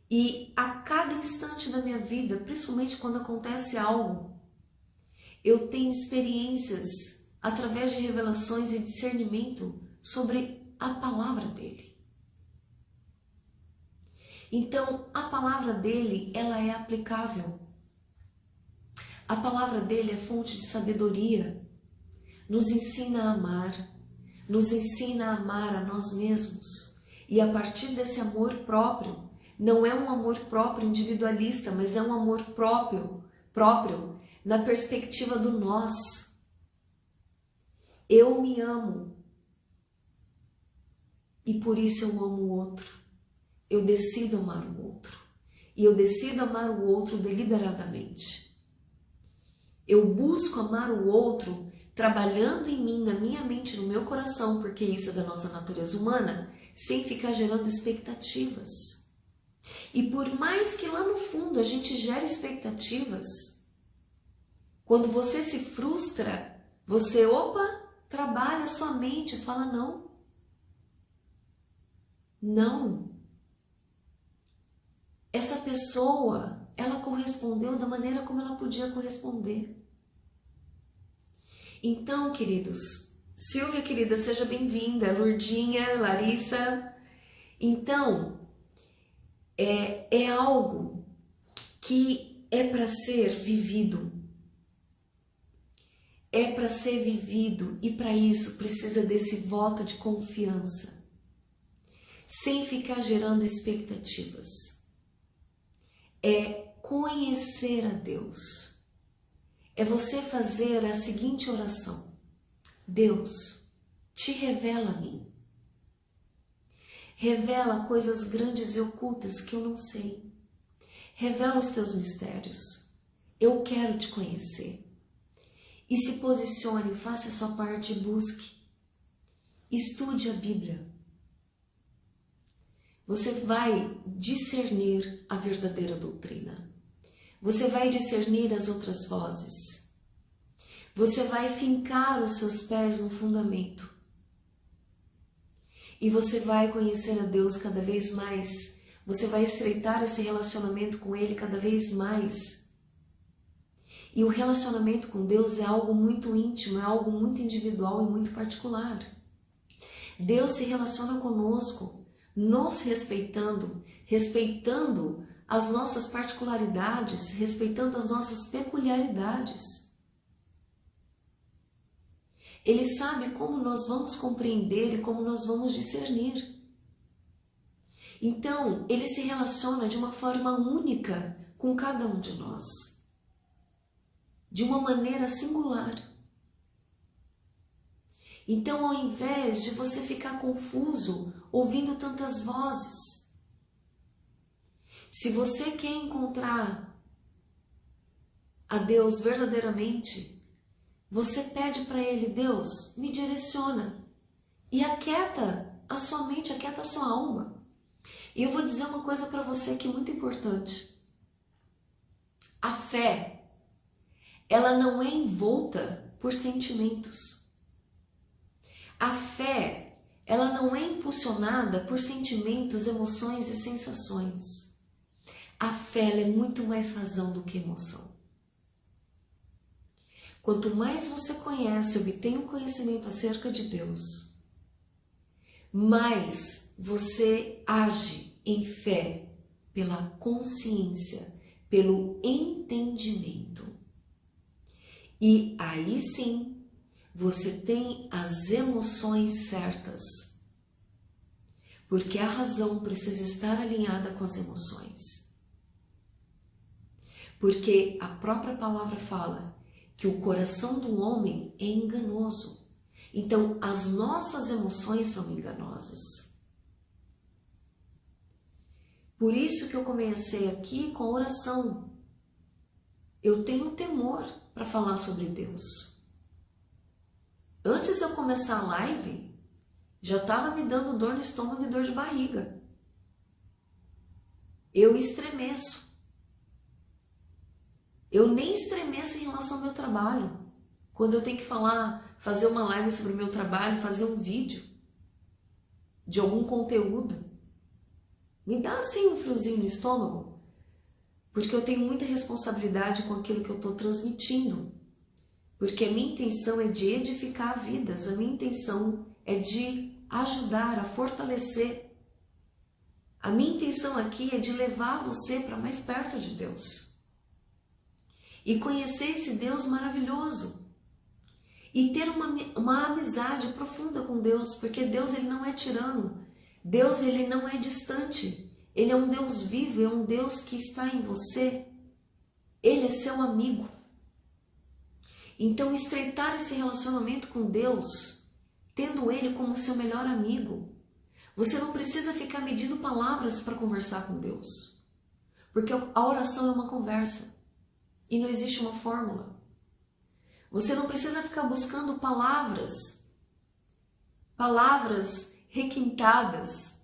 E a cada instante da minha vida, principalmente quando acontece algo, eu tenho experiências através de revelações e discernimento sobre a palavra dele. Então, a palavra dele, ela é aplicável. A palavra dele é fonte de sabedoria, nos ensina a amar, nos ensina a amar a nós mesmos. E a partir desse amor próprio, não é um amor próprio individualista, mas é um amor próprio na perspectiva do nós. Eu me amo e por isso eu amo o outro. Eu decido amar o outro e eu decido amar o outro deliberadamente. Eu busco amar o outro trabalhando em mim, na minha mente, no meu coração, porque isso é da nossa natureza humana, sem ficar gerando expectativas. E por mais que lá no fundo a gente gere expectativas, quando você se frustra, você, trabalha a sua mente e fala não. Não. Essa pessoa, ela correspondeu da maneira como ela podia corresponder. Então, queridos, Silvia, querida, seja bem-vinda, Lurdinha, Larissa. Então, é algo que é para ser vivido. É para ser vivido e para isso precisa desse voto de confiança, sem ficar gerando expectativas. É conhecer a Deus. É você fazer a seguinte oração: Deus, te revela a mim. Revela coisas grandes e ocultas que eu não sei. Revela os teus mistérios. Eu quero te conhecer. E se posicione, faça a sua parte e busque. Estude a Bíblia. Você vai discernir a verdadeira doutrina. Você vai discernir as outras vozes. Você vai fincar os seus pés no fundamento. E você vai conhecer a Deus cada vez mais. Você vai estreitar esse relacionamento com Ele cada vez mais. E o relacionamento com Deus é algo muito íntimo, é algo muito individual e muito particular. Deus se relaciona conosco, nos respeitando, respeitando as nossas particularidades, respeitando as nossas peculiaridades. Ele sabe como nós vamos compreender e como nós vamos discernir. Então, Ele se relaciona de uma forma única com cada um de nós. De uma maneira singular. Então, ao invés de você ficar confuso, ouvindo tantas vozes, se você quer encontrar a Deus verdadeiramente, você pede para Ele: Deus, me direciona. E aquieta a sua mente, aquieta a sua alma. E eu vou dizer uma coisa para você aqui muito importante. A fé, ela não é envolta por sentimentos. A fé, ela não é impulsionada por sentimentos, emoções e sensações. A fé, ela é muito mais razão do que emoção. Quanto mais você conhece, obtém um conhecimento acerca de Deus, mais você age em fé pela consciência, pelo entendimento. E aí sim, você tem as emoções certas. Porque a razão precisa estar alinhada com as emoções. Porque a própria palavra fala que o coração do homem é enganoso. Então, as nossas emoções são enganosas. Por isso que eu comecei aqui com a oração. Eu tenho temor para falar sobre Deus. Antes de eu começar a live, já estava me dando dor no estômago e dor de barriga. Eu estremeço. Eu nem estremeço em relação ao meu trabalho. Quando eu tenho que fazer uma live sobre o meu trabalho, fazer um vídeo de algum conteúdo, me dá assim um friozinho no estômago, porque eu tenho muita responsabilidade com aquilo que eu estou transmitindo. Porque a minha intenção é de edificar vidas, a minha intenção é de ajudar, a fortalecer. A minha intenção aqui é de levar você para mais perto de Deus. E conhecer esse Deus maravilhoso. E ter uma amizade profunda com Deus, porque Deus ele não é tirano. Deus ele não é distante. Ele é um Deus vivo, é um Deus que está em você. Ele é seu amigo. Então, estreitar esse relacionamento com Deus, tendo Ele como seu melhor amigo. Você não precisa ficar medindo palavras para conversar com Deus. Porque a oração é uma conversa. E não existe uma fórmula. Você não precisa ficar buscando palavras requintadas,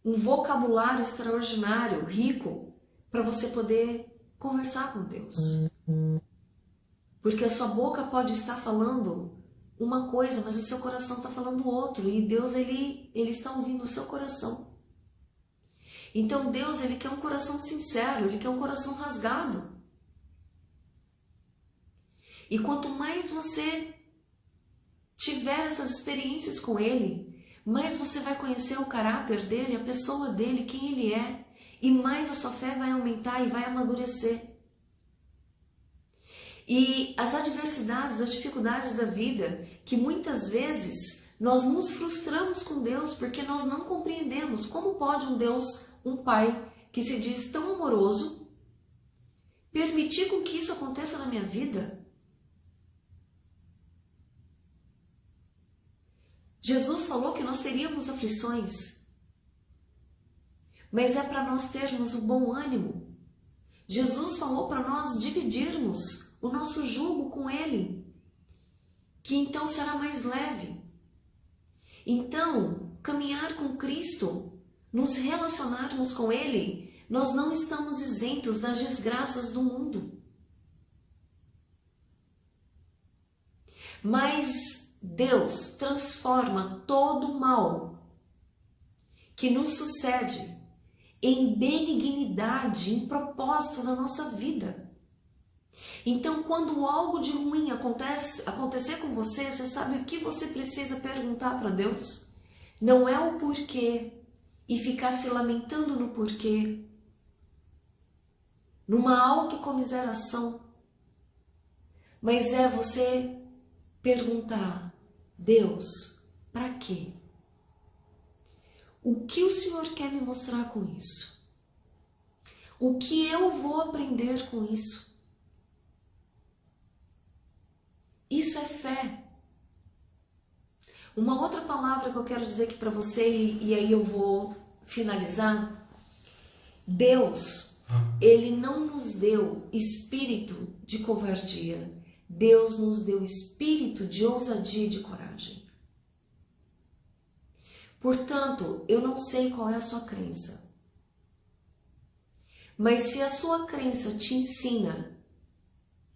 um vocabulário extraordinário, rico, para você poder conversar com Deus. Porque a sua boca pode estar falando uma coisa, mas o seu coração está falando outro. E Deus, ele está ouvindo o seu coração. Então Deus, ele quer um coração sincero, ele quer um coração rasgado. E quanto mais você tiver essas experiências com Ele, mais você vai conhecer o caráter dele, a pessoa dele, quem ele é, e mais a sua fé vai aumentar e vai amadurecer. E as adversidades, as dificuldades da vida, que muitas vezes nós nos frustramos com Deus porque nós não compreendemos como pode um Deus, um Pai que se diz tão amoroso, permitir com que isso aconteça na minha vida. Jesus falou que nós teríamos aflições, mas é para nós termos o bom ânimo. Jesus falou para nós dividirmos o nosso jugo com Ele, que então será mais leve. Então, caminhar com Cristo, nos relacionarmos com Ele, nós não estamos isentos das desgraças do mundo. Mas Deus transforma todo o mal que nos sucede em benignidade, em propósito na nossa vida. Então, quando algo de ruim acontecer com você, você sabe o que você precisa perguntar para Deus? Não é o porquê e ficar se lamentando no porquê, numa autocomiseração, mas é você perguntar: Deus, para quê? O que o Senhor quer me mostrar com isso? O que eu vou aprender com isso? Isso é fé. Uma outra palavra que eu quero dizer aqui para você, e aí eu vou finalizar. Deus, Ele não nos deu espírito de covardia, Deus nos deu espírito de ousadia e de coragem. Portanto, eu não sei qual é a sua crença, mas se a sua crença te ensina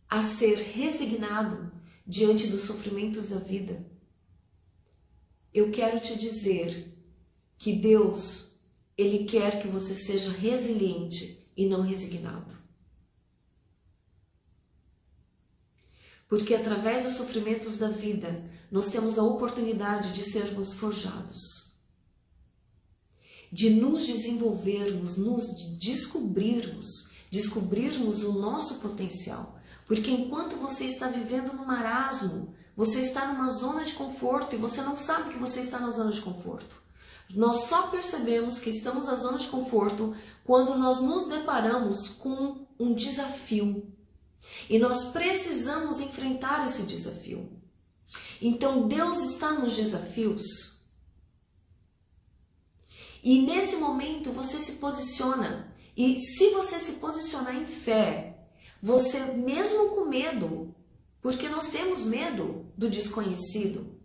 a ser resignado diante dos sofrimentos da vida, eu quero te dizer que Deus, Ele quer que você seja resiliente e não resignado. Porque através dos sofrimentos da vida, nós temos a oportunidade de sermos forjados, de nos desenvolvermos, nos descobrirmos o nosso potencial. Porque enquanto você está vivendo no marasmo, você está numa zona de conforto e você não sabe que você está na zona de conforto. Nós só percebemos que estamos na zona de conforto quando nós nos deparamos com um desafio. E nós precisamos enfrentar esse desafio. Então Deus está nos desafios. E nesse momento você se posiciona. E se você se posicionar em fé, você mesmo com medo, porque nós temos medo do desconhecido,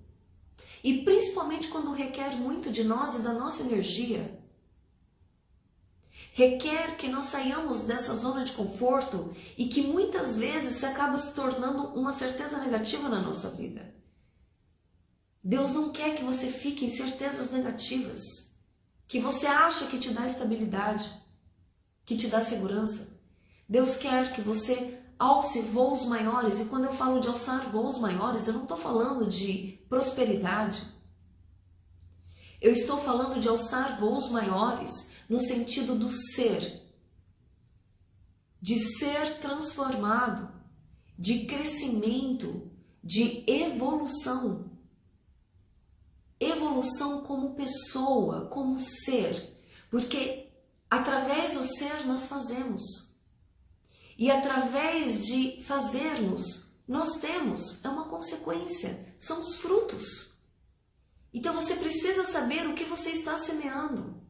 e principalmente quando requer muito de nós e da nossa energia, requer que nós saiamos dessa zona de conforto e que muitas vezes se acaba se tornando uma certeza negativa na nossa vida. Deus não quer que você fique em certezas negativas, que você acha que te dá estabilidade, que te dá segurança. Deus quer que você alce voos maiores, e quando eu falo de alçar voos maiores, eu não estou falando de prosperidade. Eu estou falando de alçar voos maiores no sentido do ser, de ser transformado, de crescimento, de evolução. Evolução como pessoa, como ser, porque através do ser nós fazemos. E através de fazermos, nós temos, é uma consequência, são os frutos. Então você precisa saber o que você está semeando.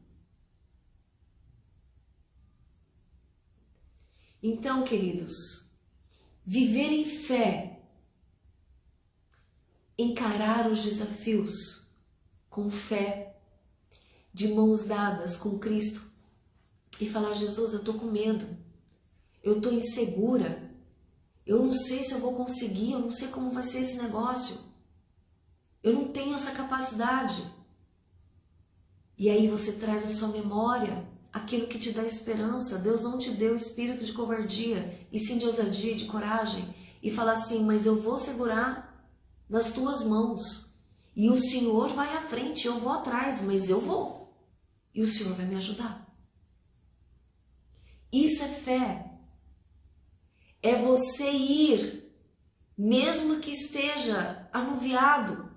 Então, queridos, viver em fé, encarar os desafios com fé, de mãos dadas com Cristo e falar: Jesus, eu estou com medo, eu estou insegura, eu não sei se eu vou conseguir, eu não sei como vai ser esse negócio, eu não tenho essa capacidade. E aí você traz à sua memória aquilo que te dá esperança. Deus não te deu espírito de covardia, e sim de ousadia e de coragem. E fala assim: mas eu vou segurar nas tuas mãos, e o Senhor vai à frente, eu vou atrás, mas eu vou, e o Senhor vai me ajudar. Isso é fé. É você ir, mesmo que esteja anuviado,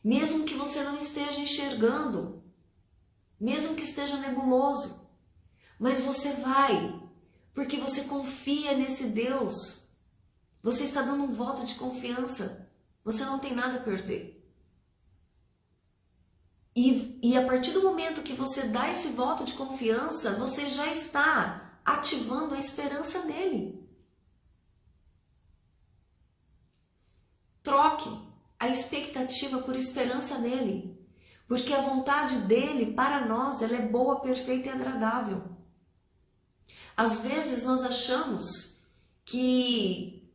mesmo que você não esteja enxergando, mesmo que esteja nebuloso, mas você vai, porque você confia nesse Deus. Você está dando um voto de confiança, você não tem nada a perder. E a partir do momento que você dá esse voto de confiança, você já está ativando a esperança nele. Troque a expectativa por esperança nele, porque a vontade dele para nós, ela é boa, perfeita e agradável. Às vezes nós achamos que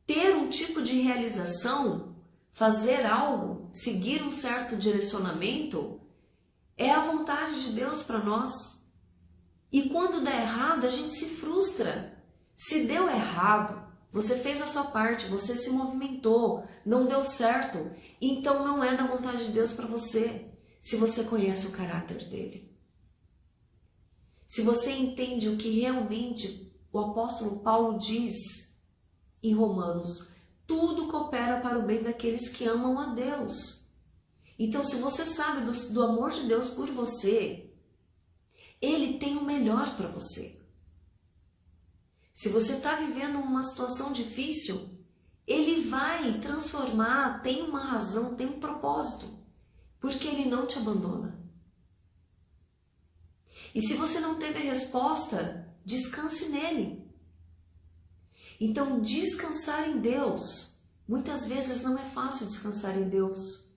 ter um tipo de realização, fazer algo, seguir um certo direcionamento, é a vontade de Deus para nós. E quando dá errado, a gente se frustra. Se deu errado, você fez a sua parte, você se movimentou, não deu certo, então não é da vontade de Deus para você, se você conhece o caráter dele. Se você entende o que realmente o apóstolo Paulo diz em Romanos: tudo coopera para o bem daqueles que amam a Deus. Então, se você sabe do amor de Deus por você, Ele tem o melhor para você. Se você está vivendo uma situação difícil, Ele vai transformar, tem uma razão, tem um propósito, porque Ele não te abandona. E se você não teve a resposta, descanse nele. Então, descansar em Deus, muitas vezes não é fácil descansar em Deus,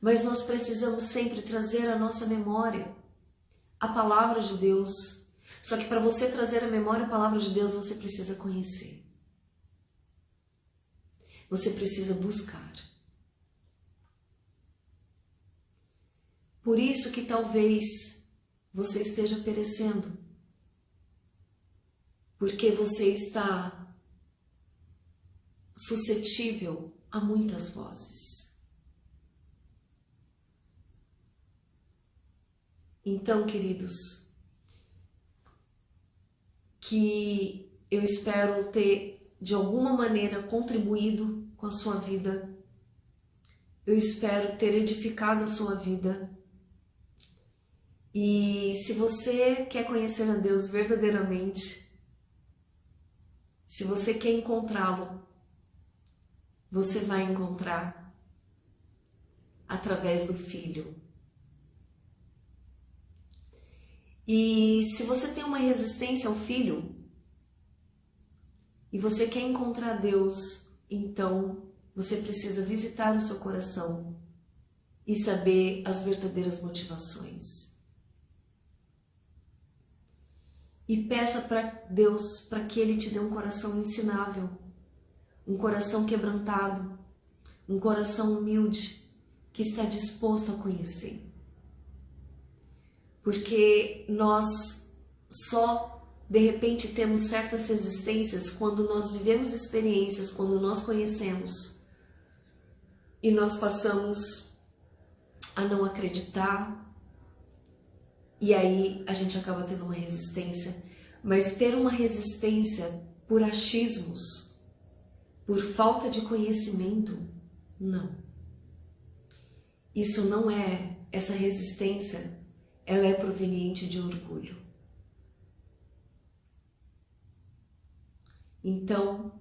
mas nós precisamos sempre trazer à nossa memória a palavra de Deus. Só que para você trazer à memória a palavra de Deus, você precisa conhecer. Você precisa buscar. Por isso que talvez você esteja perecendo, porque você está suscetível a muitas vozes. Então, queridos, que eu espero ter de alguma maneira contribuído com a sua vida, eu espero ter edificado a sua vida. E se você quer conhecer a Deus verdadeiramente, se você quer encontrá-lo, você vai encontrar através do Filho. E se você tem uma resistência ao Filho e você quer encontrar Deus, então você precisa visitar o seu coração e saber as verdadeiras motivações. E peça para Deus para que Ele te dê um coração ensinável, um coração quebrantado, um coração humilde, que está disposto a conhecer. Porque nós só, de repente, temos certas resistências quando nós vivemos experiências, quando nós conhecemos e nós passamos a não acreditar. E aí a gente acaba tendo uma resistência, mas ter uma resistência por achismos, por falta de conhecimento, não. Isso não é, essa resistência, ela é proveniente de orgulho. Então,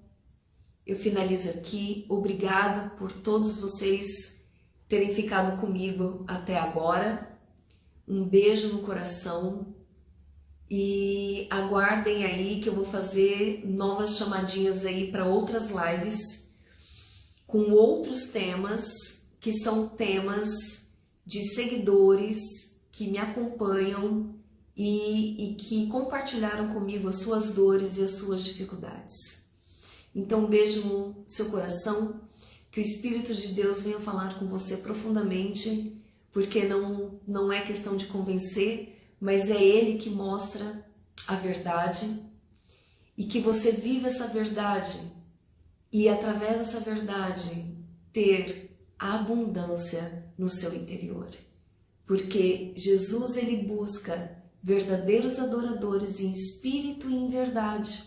eu finalizo aqui. Obrigada por todos vocês terem ficado comigo até agora. Um beijo no coração e aguardem aí que eu vou fazer novas chamadinhas aí para outras lives com outros temas que são temas de seguidores que me acompanham e que compartilharam comigo as suas dores e as suas dificuldades. Então, um beijo no seu coração, que o Espírito de Deus venha falar com você profundamente, porque não é questão de convencer, mas é Ele que mostra a verdade, e que você viva essa verdade e através dessa verdade ter a abundância no seu interior. Porque Jesus, Ele busca verdadeiros adoradores em espírito e em verdade.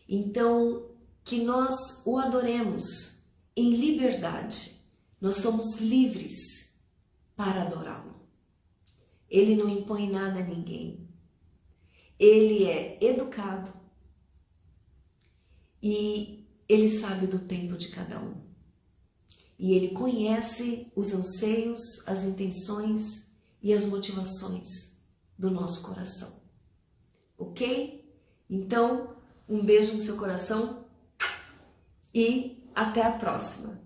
Então, que nós o adoremos em liberdade. Nós somos livres para adorá-lo. Ele não impõe nada a ninguém. Ele é educado e ele sabe do tempo de cada um. E ele conhece os anseios, as intenções e as motivações do nosso coração. Ok? Então, um beijo no seu coração e até a próxima.